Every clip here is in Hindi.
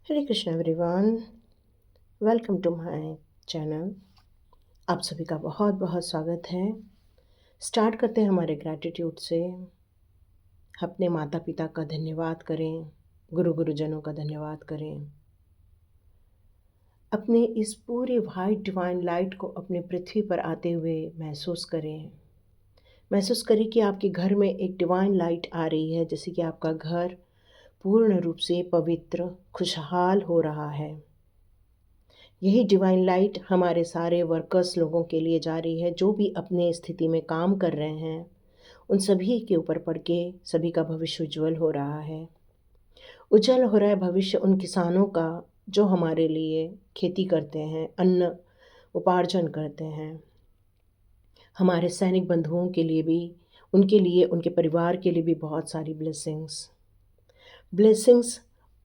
Hare Krishna everyone, welcome to my channel. आप सभी का बहुत बहुत स्वागत है। स्टार्ट करते हैं हमारे ग्रैटिट्यूड से। अपने माता पिता का धन्यवाद करें, गुरुजनों का धन्यवाद करें। अपने इस पूरे वाइट डिवाइन लाइट को अपने पृथ्वी पर आते हुए महसूस करें। महसूस करें कि आपके घर में एक डिवाइन लाइट आ रही है, जैसे कि आपका घर पूर्ण रूप से पवित्र खुशहाल हो रहा है। यही डिवाइन लाइट हमारे सारे वर्कर्स लोगों के लिए जा रही है, जो भी अपने स्थिति में काम कर रहे हैं उन सभी के ऊपर पड़ के सभी का भविष्य उज्जवल हो रहा है। उज्जवल हो रहा है भविष्य उन किसानों का जो हमारे लिए खेती करते हैं, अन्न उपार्जन करते हैं। हमारे सैनिक बंधुओं के लिए भी, उनके लिए, उनके परिवार के लिए भी बहुत सारी ब्लेसिंग्स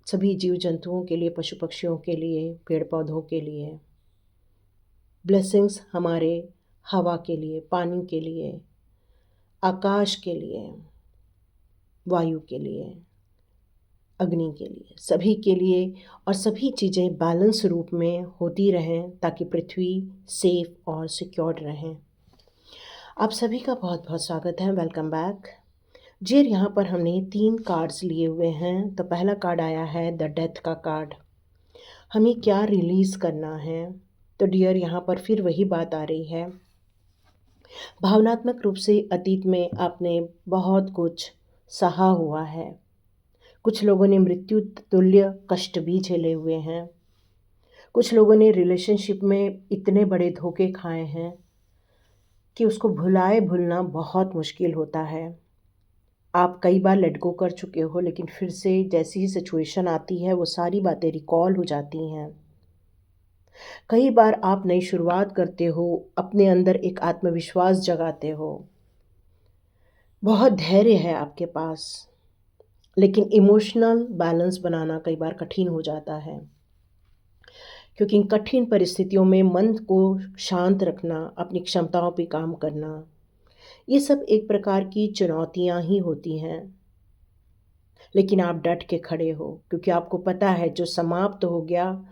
सभी जीव जंतुओं के लिए, पशु पक्षियों के लिए, पेड़ पौधों के लिए। ब्लेसिंग्स हमारे हवा के लिए, पानी के लिए, आकाश के लिए, वायु के लिए, अग्नि के लिए, सभी के लिए। और सभी चीज़ें बैलेंस रूप में होती रहें ताकि पृथ्वी सेफ और सिक्योर्ड रहें। आप सभी का बहुत बहुत स्वागत है, वेलकम बैक। जी, यहाँ पर हमने 3 कार्ड्स लिए हुए हैं। तो पहला कार्ड आया है द डेथ का कार्ड। हमें क्या रिलीज़ करना है? तो डियर, यहाँ पर फिर वही बात आ रही है। भावनात्मक रूप से अतीत में आपने बहुत कुछ सहा हुआ है। कुछ लोगों ने मृत्यु तुल्य कष्ट भी झेले हुए हैं। कुछ लोगों ने रिलेशनशिप में इतने बड़े धोखे खाए हैं कि उसको भुलना बहुत मुश्किल होता है। आप कई बार लेट गो कर चुके हो, लेकिन फिर से जैसी ही सिचुएशन आती है वो सारी बातें रिकॉल हो जाती हैं। कई बार आप नई शुरुआत करते हो, अपने अंदर एक आत्मविश्वास जगाते हो, बहुत धैर्य है आपके पास, लेकिन इमोशनल बैलेंस बनाना कई बार कठिन हो जाता है। क्योंकि इन कठिन परिस्थितियों में मन को शांत रखना, अपनी क्षमताओं पे काम करना, ये सब एक प्रकार की चुनौतियां ही होती हैं। लेकिन आप डट के खड़े हो, क्योंकि आपको पता है जो समाप्त हो गया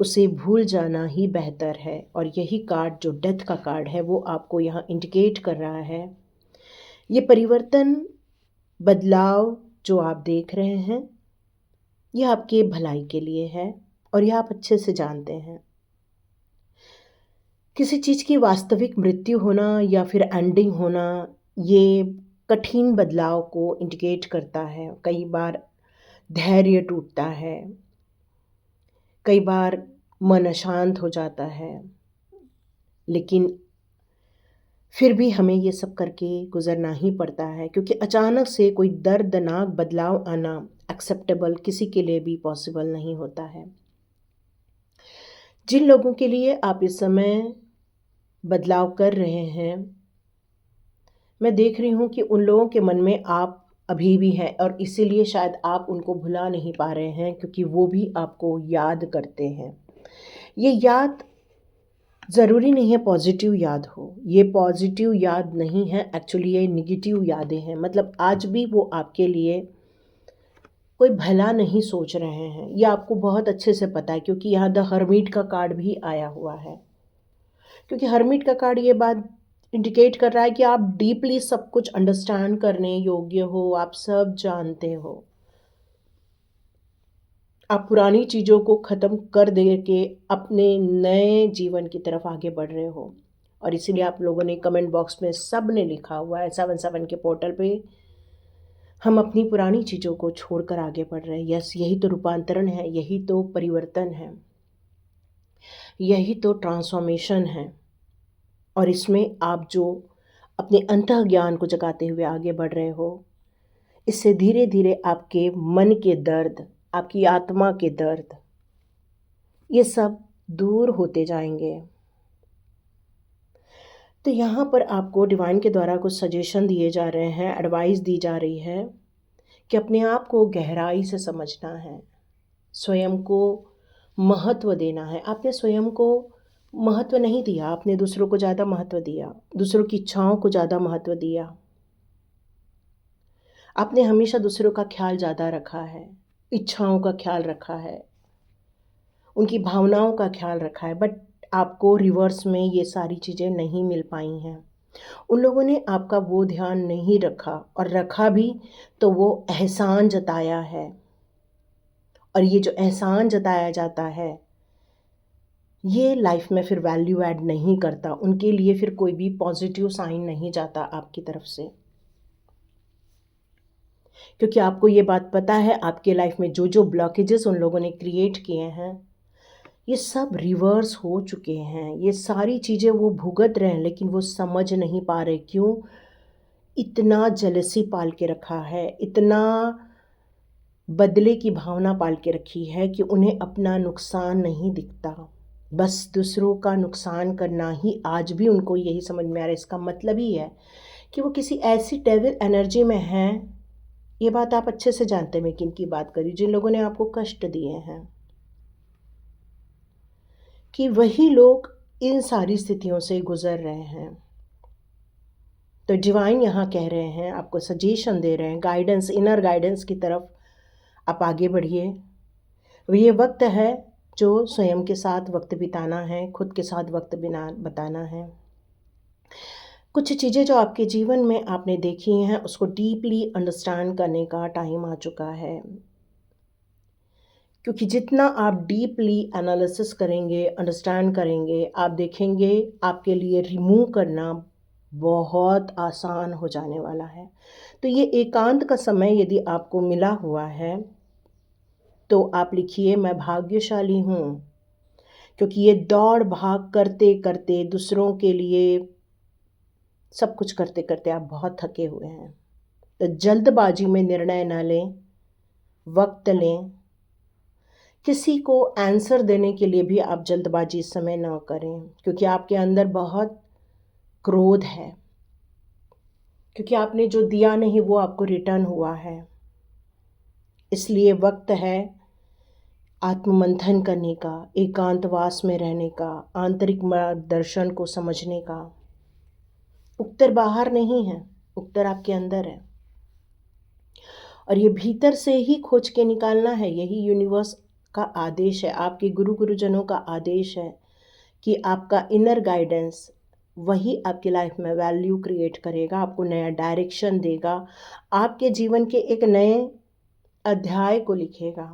उसे भूल जाना ही बेहतर है। और यही कार्ड, जो डेथ का कार्ड है, वो आपको यहाँ इंडिकेट कर रहा है। ये परिवर्तन, बदलाव जो आप देख रहे हैं, ये आपके भलाई के लिए है और ये आप अच्छे से जानते हैं। किसी चीज़ की वास्तविक मृत्यु होना या फिर एंडिंग होना, ये कठिन बदलाव को इंडिकेट करता है। कई बार धैर्य टूटता है, कई बार मन अशांत हो जाता है, लेकिन फिर भी हमें ये सब करके गुजरना ही पड़ता है, क्योंकि अचानक से कोई दर्दनाक बदलाव आना एक्सेप्टेबल किसी के लिए भी पॉसिबल नहीं होता है। जिन लोगों के लिए आप इस समय बदलाव कर रहे हैं, मैं देख रही हूँ कि उन लोगों के मन में आप अभी भी हैं, और इसीलिए शायद आप उनको भुला नहीं पा रहे हैं, क्योंकि वो भी आपको याद करते हैं। ये याद ज़रूरी नहीं है पॉजिटिव याद हो, ये पॉजिटिव याद नहीं है, एक्चुअली ये निगेटिव यादें हैं। मतलब आज भी वो आपके लिए कोई भला नहीं सोच रहे हैं, ये आपको बहुत अच्छे से पता है, क्योंकि यहाँ द हर्मिट का कार्ड भी आया हुआ है। क्योंकि हर्मिट का कार्ड ये बात इंडिकेट कर रहा है कि आप डीपली सब कुछ अंडरस्टैंड करने योग्य हो, आप सब जानते हो। आप पुरानी चीज़ों को ख़त्म कर दे के अपने नए जीवन की तरफ आगे बढ़ रहे हो। और इसीलिए आप लोगों ने कमेंट बॉक्स में सब ने लिखा हुआ है 77 के पोर्टल पे, हम अपनी पुरानी चीज़ों को छोड़कर आगे बढ़ रहे हैं। यस, यही तो रूपांतरण है, यही तो परिवर्तन है, यही तो ट्रांसफॉर्मेशन है। और इसमें आप जो अपने अंतःज्ञान को जगाते हुए आगे बढ़ रहे हो, इससे धीरे धीरे आपके मन के दर्द, आपकी आत्मा के दर्द, ये सब दूर होते जाएंगे। तो यहाँ पर आपको डिवाइन के द्वारा कुछ सजेशन दिए जा रहे हैं, एडवाइस दी जा रही है कि अपने आप को गहराई से समझना है, स्वयं को महत्व देना है। आपने स्वयं को महत्व नहीं दिया, आपने दूसरों को ज़्यादा महत्व दिया, दूसरों की इच्छाओं को ज़्यादा महत्व दिया। आपने हमेशा दूसरों का ख्याल ज़्यादा रखा है, इच्छाओं का ख्याल रखा है। उनकी भावनाओं का ख्याल रखा है, बट आपको रिवर्स में ये सारी चीज़ें नहीं मिल पाई हैं। उन लोगों ने आपका वो ध्यान नहीं रखा, और रखा भी तो वो एहसान जताया है, और ये जो एहसान जताया जाता है ये लाइफ में फिर वैल्यू ऐड नहीं करता, उनके लिए फिर कोई भी पॉजिटिव साइन नहीं जाता आपकी तरफ से। क्योंकि आपको ये बात पता है आपके लाइफ में जो जो ब्लॉकेजेस उन लोगों ने क्रिएट किए हैं ये सब रिवर्स हो चुके हैं। ये सारी चीज़ें वो भुगत रहे हैं, लेकिन वो समझ नहीं पा रहे क्यों। इतना जेलसी पाल के रखा है, इतना बदले की भावना पाल के रखी है कि उन्हें अपना नुकसान नहीं दिखता, बस दूसरों का नुकसान करना ही आज भी उनको यही समझ में आ रहा है। इसका मतलब ही है कि वो किसी ऐसी डेविल एनर्जी में हैं। ये बात आप अच्छे से जानते हैं मैं किन की बात करी, जिन लोगों ने आपको कष्ट दिए हैं, कि वही लोग इन सारी स्थितियों से गुजर रहे हैं। तो डिवाइन यहाँ कह रहे हैं, आपको सजेशन दे रहे हैं, गाइडेंस, इनर गाइडेंस की तरफ आप आगे बढ़िए। ये वक्त है जो स्वयं के साथ वक्त बिताना है, खुद के साथ वक्त बिना बताना है। कुछ चीज़ें जो आपके जीवन में आपने देखी हैं उसको डीपली अंडरस्टैंड करने का टाइम आ चुका है, क्योंकि जितना आप डीपली एनालिसिस करेंगे, अंडरस्टैंड करेंगे, आप देखेंगे आपके लिए रिमूव करना बहुत आसान हो जाने वाला है। तो ये एकांत का समय यदि आपको मिला हुआ है तो आप लिखिए, मैं भाग्यशाली हूँ, क्योंकि ये दौड़ भाग करते करते दूसरों के लिए सब कुछ करते करते आप बहुत थके हुए हैं। तो जल्दबाजी में निर्णय ना लें, वक्त लें। किसी को आंसर देने के लिए भी आप जल्दबाजी इस समय ना करें, क्योंकि आपके अंदर बहुत क्रोध है, क्योंकि आपने जो दिया नहीं वो आपको रिटर्न हुआ है। इसलिए वक्त है आत्ममंथन करने का, एकांतवास में रहने का, आंतरिक मार्गदर्शन को समझने का। उत्तर बाहर नहीं है, उत्तर आपके अंदर है, और ये भीतर से ही खोज के निकालना है। यही यूनिवर्स का आदेश है, आपके गुरुजनों का आदेश है कि आपका इनर गाइडेंस वही आपकी लाइफ में वैल्यू क्रिएट करेगा, आपको नया डायरेक्शन देगा, आपके जीवन के एक नए अध्याय को लिखेगा।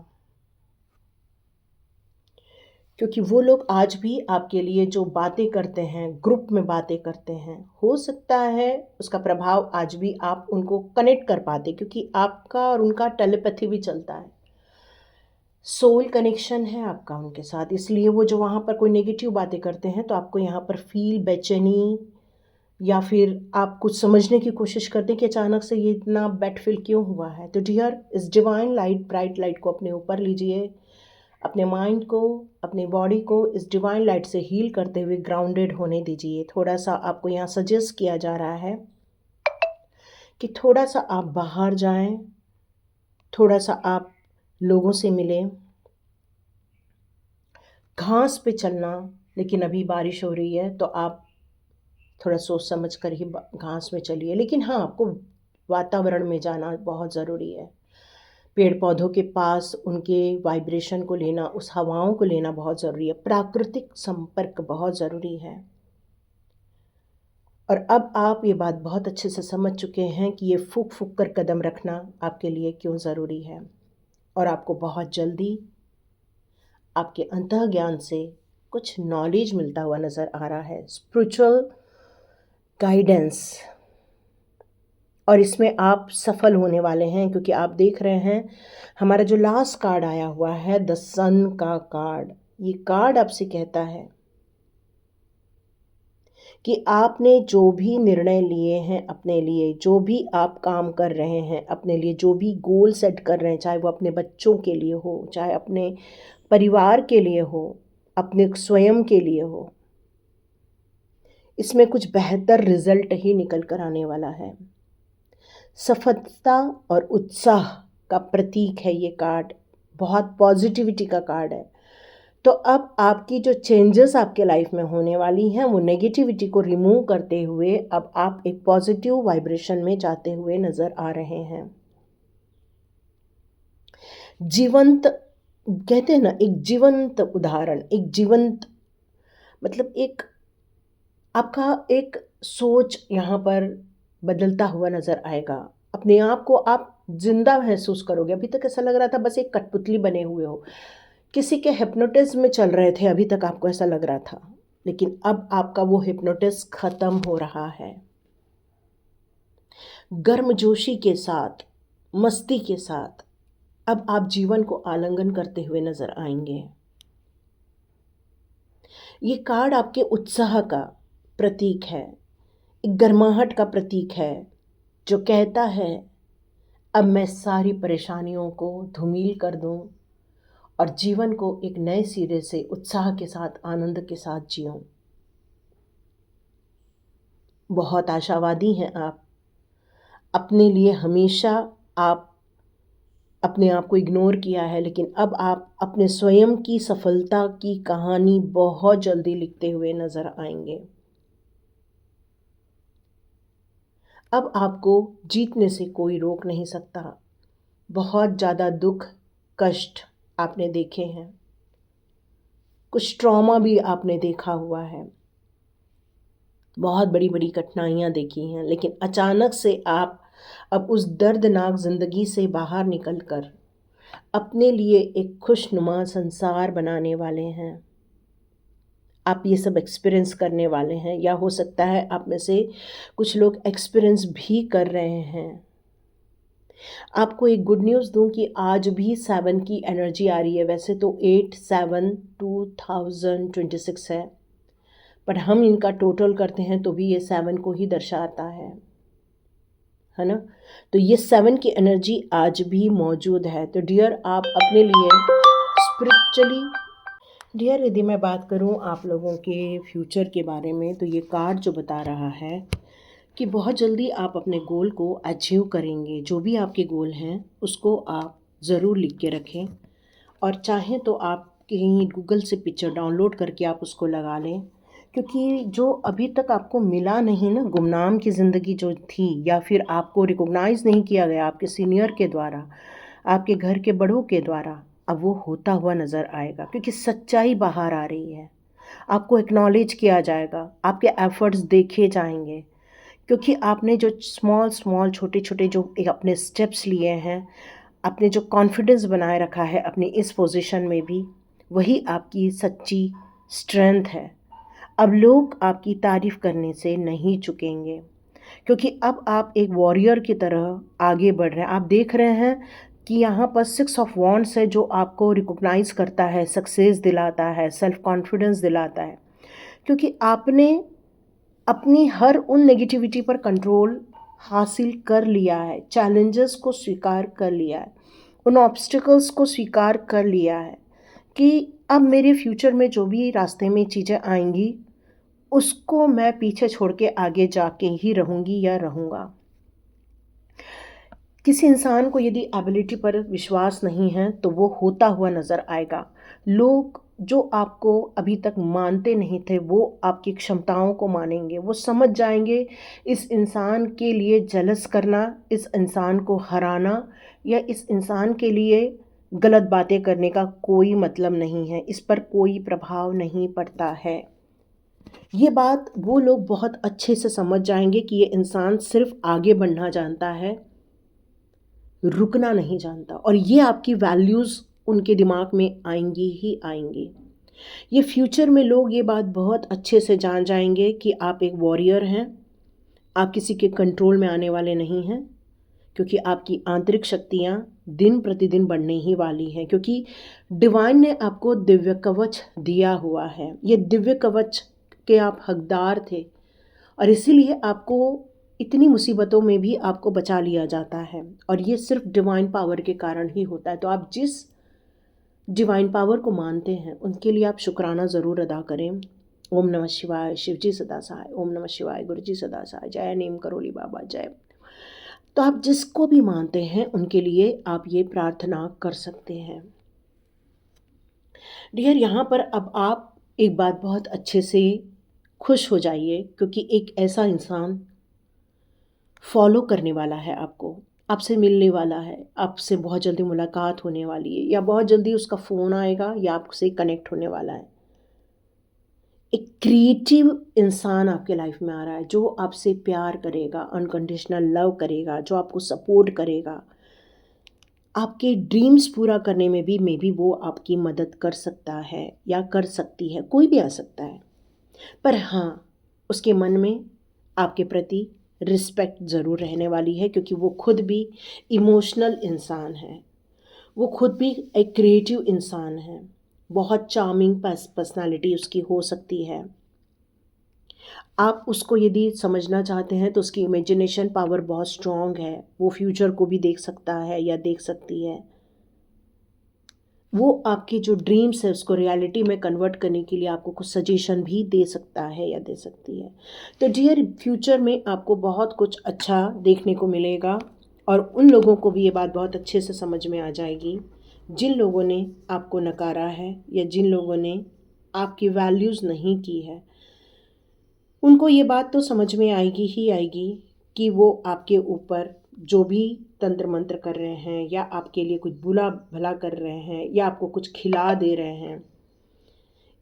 क्योंकि वो लोग आज भी आपके लिए जो बातें करते हैं, ग्रुप में बातें करते हैं, हो सकता है उसका प्रभाव आज भी आप उनको कनेक्ट कर पाते, क्योंकि आपका और उनका टेलीपैथी भी चलता है, सोल कनेक्शन है आपका उनके साथ। इसलिए वो जो वहाँ पर कोई नेगेटिव बातें करते हैं तो आपको यहाँ पर फील बेचैनी, या फिर आप कुछ समझने की कोशिश करते हैं कि अचानक से ये इतना बैड फील क्यों हुआ है। तो डियर, इस डिवाइन लाइट, ब्राइट लाइट को अपने ऊपर लीजिए, अपने माइंड को, अपनी बॉडी को इस डिवाइन लाइट से हील करते हुए ग्राउंडेड होने दीजिए। थोड़ा सा आपको यहाँ सजेस्ट किया जा रहा है कि थोड़ा सा आप बाहर जाएं, थोड़ा सा आप लोगों से मिलें, घास पे चलना। लेकिन अभी बारिश हो रही है तो आप थोड़ा सोच समझ कर ही घास में चलिए, लेकिन हाँ, आपको वातावरण में जाना बहुत ज़रूरी है। पेड़ पौधों के पास उनके वाइब्रेशन को लेना, उस हवाओं को लेना बहुत ज़रूरी है। प्राकृतिक संपर्क बहुत ज़रूरी है। और अब आप ये बात बहुत अच्छे से समझ चुके हैं कि ये फूक फूक कर कदम रखना आपके लिए क्यों ज़रूरी है, और आपको बहुत जल्दी आपके अंतः ज्ञान से कुछ नॉलेज मिलता हुआ नज़र आ रहा है, स्पिरिचुअल गाइडेंस। और इसमें आप सफल होने वाले हैं, क्योंकि आप देख रहे हैं हमारा जो लास्ट कार्ड आया हुआ है, द सन का कार्ड। ये कार्ड आपसे कहता है कि आपने जो भी निर्णय लिए हैं अपने लिए, जो भी आप काम कर रहे हैं अपने लिए, जो भी गोल सेट कर रहे हैं, चाहे वो अपने बच्चों के लिए हो, चाहे अपने परिवार के लिए हो, अपने स्वयं के लिए हो, इसमें कुछ बेहतर रिजल्ट ही निकल कर आने वाला है। सफलता और उत्साह का प्रतीक है ये कार्ड, बहुत पॉजिटिविटी का कार्ड है। तो अब आपकी जो चेंजेस आपके लाइफ में होने वाली हैं वो नेगेटिविटी को रिमूव करते हुए अब आप एक पॉजिटिव वाइब्रेशन में जाते हुए नज़र आ रहे हैं। जीवंत कहते हैं ना, एक जीवंत उदाहरण, एक जीवंत मतलब एक आपका एक सोच यहाँ पर बदलता हुआ नज़र आएगा। अपने आप को आप ज़िंदा महसूस करोगे। अभी तक ऐसा लग रहा था बस एक कठपुतली बने हुए हो। किसी के हिप्नोटिज़्म में चल रहे थे, अभी तक आपको ऐसा लग रहा था। लेकिन अब आपका वो हिप्नोटिज़्म ख़त्म हो रहा है। गर्मजोशी के साथ, मस्ती के साथ अब आप जीवन को आलिंगन करते हुए नज़र आएँगे। ये कार्ड आपके उत्साह का प्रतीक है, एक गर्माहट का प्रतीक है, जो कहता है अब मैं सारी परेशानियों को धूमिल कर दूं और जीवन को एक नए सिरे से उत्साह के साथ, आनंद के साथ जियूं। बहुत आशावादी हैं आप। अपने लिए हमेशा आप अपने आप को इग्नोर किया है, लेकिन अब आप अपने स्वयं की सफलता की कहानी बहुत जल्दी लिखते हुए नज़र आएंगे। अब आपको जीतने से कोई रोक नहीं सकता। बहुत ज़्यादा दुख, कष्ट आपने देखे हैं, कुछ ट्रॉमा भी आपने देखा हुआ है, बहुत बड़ी-बड़ी कठिनाइयाँ देखी हैं, लेकिन अचानक से आप अब उस दर्दनाक ज़िंदगी से बाहर निकल कर अपने लिए एक खुशनुमा संसार बनाने वाले हैं। आप ये सब एक्सपीरियंस करने वाले हैं, या हो सकता है आप में से कुछ लोग एक्सपीरियंस भी कर रहे हैं। आपको एक गुड न्यूज़ दूँ कि आज भी 7 की एनर्जी आ रही है। वैसे तो 8/7/2026 है, पर हम इनका टोटल करते हैं तो भी ये 7 को ही दर्शाता है ना? तो ये 7 की एनर्जी आज भी मौजूद है। तो डियर, आप अपने लिए स्पिरिचुअली डियर, यदि मैं बात करूँ आप लोगों के फ्यूचर के बारे में, तो ये कार्ड जो बता रहा है कि बहुत जल्दी आप अपने गोल को अचीव करेंगे। जो भी आपके गोल हैं उसको आप ज़रूर लिख के रखें, और चाहें तो आप कहीं गूगल से पिक्चर डाउनलोड करके आप उसको लगा लें, क्योंकि जो अभी तक आपको मिला नहीं ना, गुमनाम की ज़िंदगी जो थी, या फिर आपको रिकॉग्नाइज़ नहीं किया गया आपके सीनियर के द्वारा, आपके घर के बड़ों के द्वारा, अब वो होता हुआ नज़र आएगा, क्योंकि सच्चाई बाहर आ रही है। आपको एक्नॉलेज किया जाएगा, आपके एफ़र्ट्स देखे जाएंगे, क्योंकि आपने जो स्मॉल स्मॉल छोटे छोटे जो एक अपने स्टेप्स लिए हैं, आपने जो कॉन्फिडेंस बनाए रखा है अपनी इस पोजीशन में भी, वही आपकी सच्ची स्ट्रेंथ है। अब लोग आपकी तारीफ़ करने से नहीं चुकेंगे, क्योंकि अब आप एक वॉरियर की तरह आगे बढ़ रहे हैं। आप देख रहे हैं कि यहाँ पर 6 ऑफ वॉन्ड्स है, जो आपको रिकॉग्नाइज़ करता है, सक्सेस दिलाता है, सेल्फ कॉन्फिडेंस दिलाता है, क्योंकि आपने अपनी हर उन नेगेटिविटी पर कंट्रोल हासिल कर लिया है, चैलेंजेस को स्वीकार कर लिया है, उन ऑब्स्टिकल्स को स्वीकार कर लिया है कि अब मेरे फ्यूचर में जो भी रास्ते में चीज़ें आएंगी, उसको मैं पीछे छोड़ के आगे जाके ही रहूँगी या रहूँगा। किसी इंसान को यदि एबिलिटी पर विश्वास नहीं है तो वो होता हुआ नज़र आएगा। लोग जो आपको अभी तक मानते नहीं थे, वो आपकी क्षमताओं को मानेंगे। वो समझ जाएंगे इस इंसान के लिए जलस करना, इस इंसान को हराना, या इस इंसान के लिए गलत बातें करने का कोई मतलब नहीं है, इस पर कोई प्रभाव नहीं पड़ता है। ये बात वो लोग बहुत अच्छे से समझ जाएंगे कि ये इंसान सिर्फ आगे बढ़ना जानता है, रुकना नहीं जानता, और ये आपकी वैल्यूज़ उनके दिमाग में आएंगी ही आएंगी। ये फ्यूचर में लोग ये बात बहुत अच्छे से जान जाएंगे कि आप एक वॉरियर हैं, आप किसी के कंट्रोल में आने वाले नहीं हैं, क्योंकि आपकी आंतरिक शक्तियाँ दिन प्रतिदिन बढ़ने ही वाली हैं, क्योंकि डिवाइन ने आपको दिव्य कवच दिया हुआ है। ये दिव्य कवच के आप हकदार थे, और इसीलिए आपको इतनी मुसीबतों में भी आपको बचा लिया जाता है, और ये सिर्फ डिवाइन पावर के कारण ही होता है। तो आप जिस डिवाइन पावर को मानते हैं उनके लिए आप शुक्राना ज़रूर अदा करें। ओम नमः शिवाय, शिवजी सदा सहाय। ओम नमः शिवाय, गुरुजी सदा सहाय। जय नीम करोली बाबा जय। तो आप जिसको भी मानते हैं उनके लिए आप ये प्रार्थना कर सकते हैं। डियर, यहाँ पर अब आप एक बात बहुत अच्छे से खुश हो जाइए, क्योंकि एक ऐसा इंसान फॉलो करने वाला है आपको। आपसे मिलने वाला है, आपसे बहुत जल्दी मुलाकात होने वाली है, या बहुत जल्दी उसका फ़ोन आएगा या आपसे कनेक्ट होने वाला है। एक क्रिएटिव इंसान आपके लाइफ में आ रहा है जो आपसे प्यार करेगा, अनकंडीशनल लव करेगा, जो आपको सपोर्ट करेगा। आपके ड्रीम्स पूरा करने में भी मे बी वो आपकी मदद कर सकता है या कर सकती है, कोई भी आ सकता है। पर हाँ, उसके मन में आपके प्रति रिस्पेक्ट ज़रूर रहने वाली है, क्योंकि वो खुद भी इमोशनल इंसान है। वो खुद भी एक क्रिएटिव इंसान है। बहुत चार्मिंग पर्सनालिटी उसकी हो सकती है। आप उसको यदि समझना चाहते हैं तो उसकी इमेजिनेशन पावर बहुत स्ट्रॉन्ग है। वो फ्यूचर को भी देख सकता है या देख सकती है। वो आपके जो ड्रीम्स है उसको रियलिटी में कन्वर्ट करने के लिए आपको कुछ सजेशन भी दे सकता है या दे सकती है। तो डियर, फ्यूचर में आपको बहुत कुछ अच्छा देखने को मिलेगा, और उन लोगों को भी ये बात बहुत अच्छे से समझ में आ जाएगी जिन लोगों ने आपको नकारा है या जिन लोगों ने आपकी वैल्यूज़ नहीं की है। उनको ये बात तो समझ में आएगी ही आएगी कि वो आपके ऊपर जो भी तंत्र मंत्र कर रहे हैं या आपके लिए कुछ बुरा भला कर रहे हैं या आपको कुछ खिला दे रहे हैं,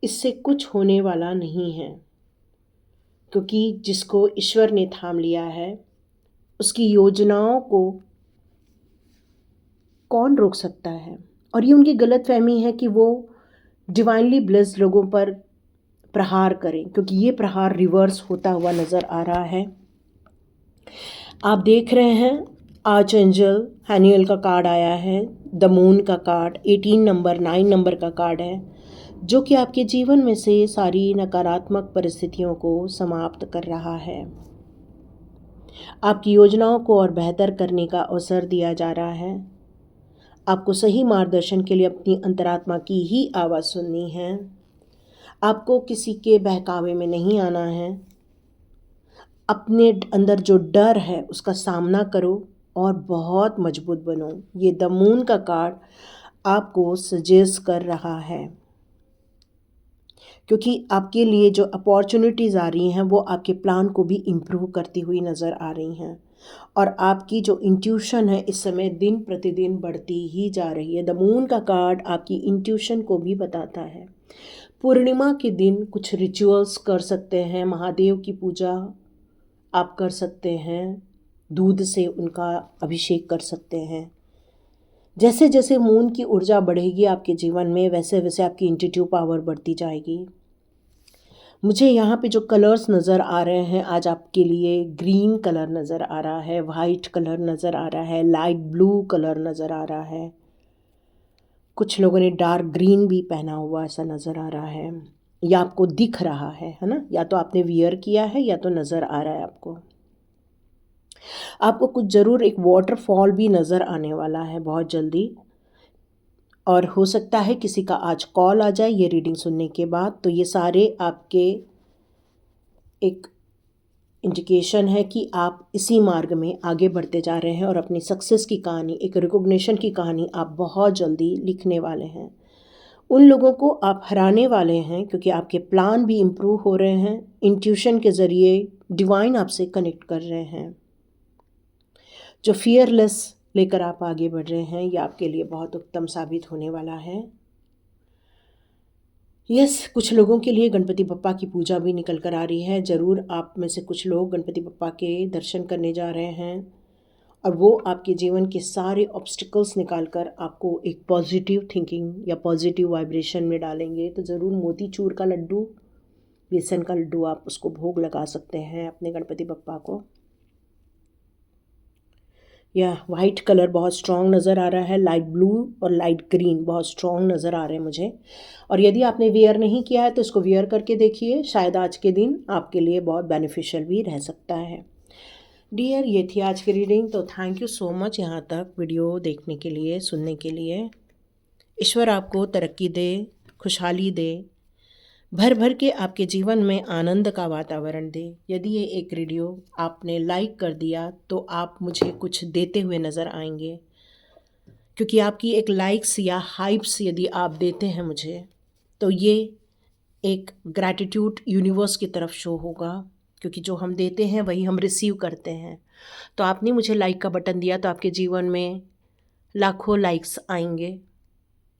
इससे कुछ होने वाला नहीं है। क्योंकि जिसको ईश्वर ने थाम लिया है, उसकी योजनाओं को कौन रोक सकता है। और ये उनकी गलतफहमी है कि वो डिवाइनली ब्लेस्ड लोगों पर प्रहार करें, क्योंकि ये प्रहार रिवर्स होता हुआ नज़र आ रहा है। आप देख रहे हैं आर्च एंजल हैनियल का कार्ड आया है, द मून का कार्ड, 18 नंबर, 9 नंबर का कार्ड है, जो कि आपके जीवन में से सारी नकारात्मक परिस्थितियों को समाप्त कर रहा है। आपकी योजनाओं को और बेहतर करने का अवसर दिया जा रहा है। आपको सही मार्गदर्शन के लिए अपनी अंतरात्मा की ही आवाज़ सुननी है। आपको किसी के बहकावे में नहीं आना है। अपने अंदर जो डर है उसका सामना करो और बहुत मजबूत बनो। ये द मून का कार्ड आपको सजेस्ट कर रहा है, क्योंकि आपके लिए जो अपॉर्चुनिटीज़ आ रही हैं वो आपके प्लान को भी इम्प्रूव करती हुई नज़र आ रही हैं। और आपकी जो इंट्यूशन है इस समय दिन प्रतिदिन बढ़ती ही जा रही है। द मून का कार्ड आपकी इंट्यूशन को भी बताता है। पूर्णिमा के दिन कुछ रिचुअल्स कर सकते हैं। महादेव की पूजा आप कर सकते हैं, दूध से उनका अभिषेक कर सकते हैं। जैसे जैसे मून की ऊर्जा बढ़ेगी आपके जीवन में, वैसे वैसे आपकी इंट्यूटिव पावर बढ़ती जाएगी। मुझे यहाँ पे जो कलर्स नज़र आ रहे हैं आज आपके लिए, ग्रीन कलर नज़र आ रहा है, वाइट कलर नज़र आ रहा है, लाइट ब्लू कलर नज़र आ रहा है। कुछ लोगों ने डार्क ग्रीन भी पहना हुआ ऐसा नज़र आ रहा है, या आपको दिख रहा है ना, या तो आपने वियर किया है या तो नज़र आ रहा है आपको। आपको कुछ ज़रूर एक वाटरफॉल भी नज़र आने वाला है बहुत जल्दी, और हो सकता है किसी का आज कॉल आ जाए ये रीडिंग सुनने के बाद। तो ये सारे आपके एक इंडिकेशन है कि आप इसी मार्ग में आगे बढ़ते जा रहे हैं और अपनी सक्सेस की कहानी, एक रिकॉग्निशन की कहानी आप बहुत जल्दी लिखने वाले हैं। उन लोगों को आप हराने वाले हैं, क्योंकि आपके प्लान भी इम्प्रूव हो रहे हैं। इंट्यूशन के ज़रिए डिवाइन आपसे कनेक्ट कर रहे हैं। जो फियरलेस लेकर आप आगे बढ़ रहे हैं, ये आपके लिए बहुत उत्तम साबित होने वाला है। कुछ लोगों के लिए गणपति बप्पा की पूजा भी निकल कर आ रही है। ज़रूर आप में से कुछ लोग गणपति बप्पा के दर्शन करने जा रहे हैं, और वो आपके जीवन के सारे ऑब्स्टिकल्स निकाल कर आपको एक पॉजिटिव थिंकिंग या पॉजिटिव वाइब्रेशन में डालेंगे। तो ज़रूर मोतीचूर का लड्डू, बेसन का लड्डू आप उसको भोग लगा सकते हैं अपने गणपति बप्पा को। वाइट कलर बहुत स्ट्रॉन्ग नज़र आ रहा है, लाइट ब्लू और लाइट ग्रीन बहुत स्ट्रॉन्ग नज़र आ रहे हैं मुझे। और यदि आपने वेयर नहीं किया है तो इसको वेयर करके देखिए, शायद आज के दिन आपके लिए बहुत बेनिफिशियल भी रह सकता है। डियर, ये थी आज की रीडिंग। तो थैंक यू सो मच यहाँ तक वीडियो देखने के लिए, सुनने के लिए। ईश्वर आपको तरक्की दे, खुशहाली दे, भर भर के आपके जीवन में आनंद का वातावरण दे। यदि ये एक वीडियो आपने लाइक कर दिया तो आप मुझे कुछ देते हुए नज़र आएंगे, क्योंकि आपकी एक लाइक्स या हाइप्स यदि आप देते हैं मुझे, तो ये एक ग्रैटिट्यूड यूनिवर्स की तरफ शो होगा, क्योंकि जो हम देते हैं वही हम रिसीव करते हैं। तो आपने मुझे लाइक का बटन दिया तो आपके जीवन में लाखों लाइक्स आएंगे।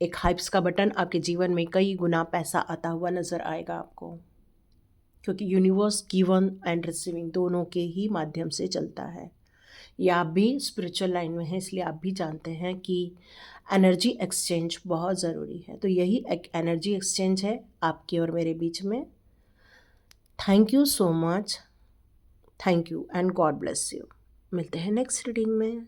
एक हाइप्स का बटन आपके जीवन में कई गुना पैसा आता हुआ नज़र आएगा आपको, क्योंकि यूनिवर्स गिवन एंड रिसीविंग दोनों के ही माध्यम से चलता है। या आप भी स्पिरिचुअल लाइन में हैं, इसलिए आप भी जानते हैं कि एनर्जी एक्सचेंज बहुत ज़रूरी है। तो यही एक एनर्जी एक्सचेंज है आपके और मेरे बीच में। Thank you so much, thank you and God bless you. मिलते हैं नेक्स्ट रीडिंग में।